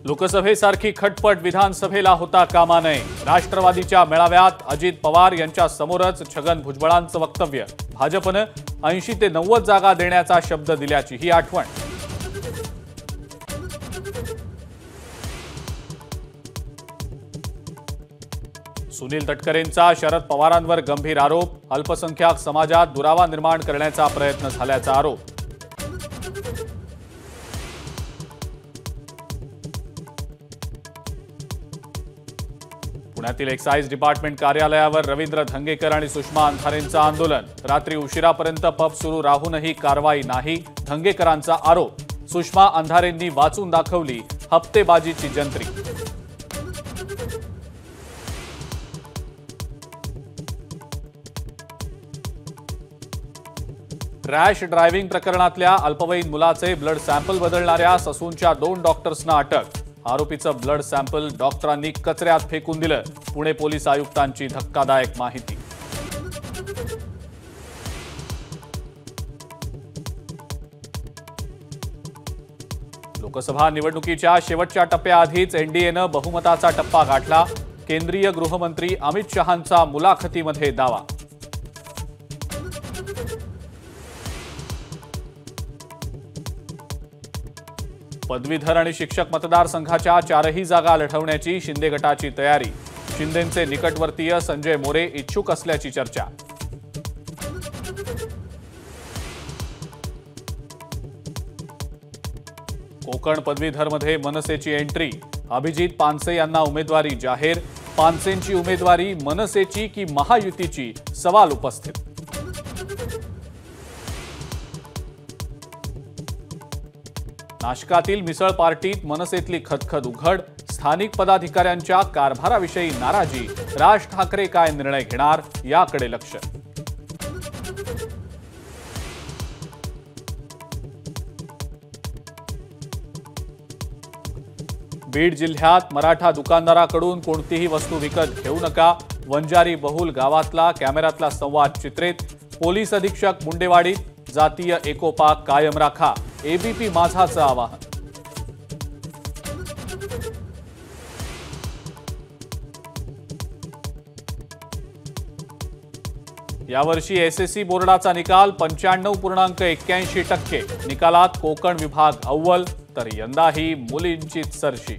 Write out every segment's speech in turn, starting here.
लोकसभेसारखी खटपट विधानसभेला होता कामा नये। राष्ट्रवादीच्या मेळाव्यात अजित पवार यांच्या समोरच छगन भुजबळांचं वक्तव्य। भाजपनं 80 ते 90 जागा देण्याचा शब्द दिल्याची ही आठवण। सुनील तटकरेंचा शरद पवारांवर गंभीर आरोप। अल्पसंख्याक समाजात दुरावा निर्माण करण्याचा प्रयत्न झाल्याचा आरोप। पुण्यातील एक्साइज डिपार्टमेंट कार्यालयावर रवींद्र धंगेकर आणि सुषमा अंधारेंचं आंदोलन। रात्री उशिरापर्यंत पब सुरू राहूनही कारवाई नाही, धंगेकरांचा आरोप। सुषमा अंधारेंनी वाचून दाखवली हप्तेबाजीची जंत्री। रॅश ड्रायव्हिंग प्रकरणातल्या अल्पवयीन मुलाचे ब्लड सॅम्पल बदलणाऱ्या ससूनच्या 2 डॉक्टर्सना अटक। आरोपीचं ब्लड सॅम्पल डॉक्टरांनी कचऱ्यात फेकून दिलं। पुणे पोलीस आयुक्तांची धक्कादायक माहिती। लोकसभा निवडणुकीच्या शेवटच्या टप्प्याआधीच एनडीएनं बहुमताचा टप्पा गाठला। केंद्रीय गृहमंत्री अमित शहांचा मुलाखतीमध्ये दावा। पदवीधर आणि शिक्षक मतदारसंघाच्या 4ही जागा लढवण्याची शिंदे गटाची तयारी। शिंदेंचे निकटवर्तीय संजय मोरे इच्छुक असल्याची चर्चा। कोकण पदवीधरमध्ये मनसेची एंट्री। अभिजित पानसे यांना उमेदवारी जाहीर। पानसेंची उमेदवारी मनसेची की महायुतीची, सवाल उपस्थित। नाशकातील मिसळ पार्टीत मनसेतली खदखद उघड। स्थानिक पदाधिकाऱ्यांच्या कारभाराविषयी नाराजी। राज ठाकरे काय निर्णय घेणार याकडे लक्ष। बीड जिल्ह्यात मराठा दुकानदाराकडून कोणतीही वस्तू विकत घेऊ नका। वंजारी बहुल गावातला कॅमेऱ्यातला संवाद चित्रित। पोलीस अधीक्षक मुंडेवाडी, जातीय एकोपा कायम राखा, एबीपी माझाचं आवाहन। यावर्षी एसएससी बोर्डाचा निकाल 95.81%। निकालात कोकण विभाग अव्वल, तर यंदाही मुलींचीच सरशी।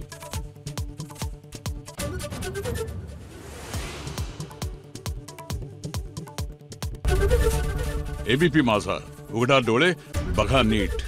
एबीपी माझा, उघडा डोळे बघा नीट।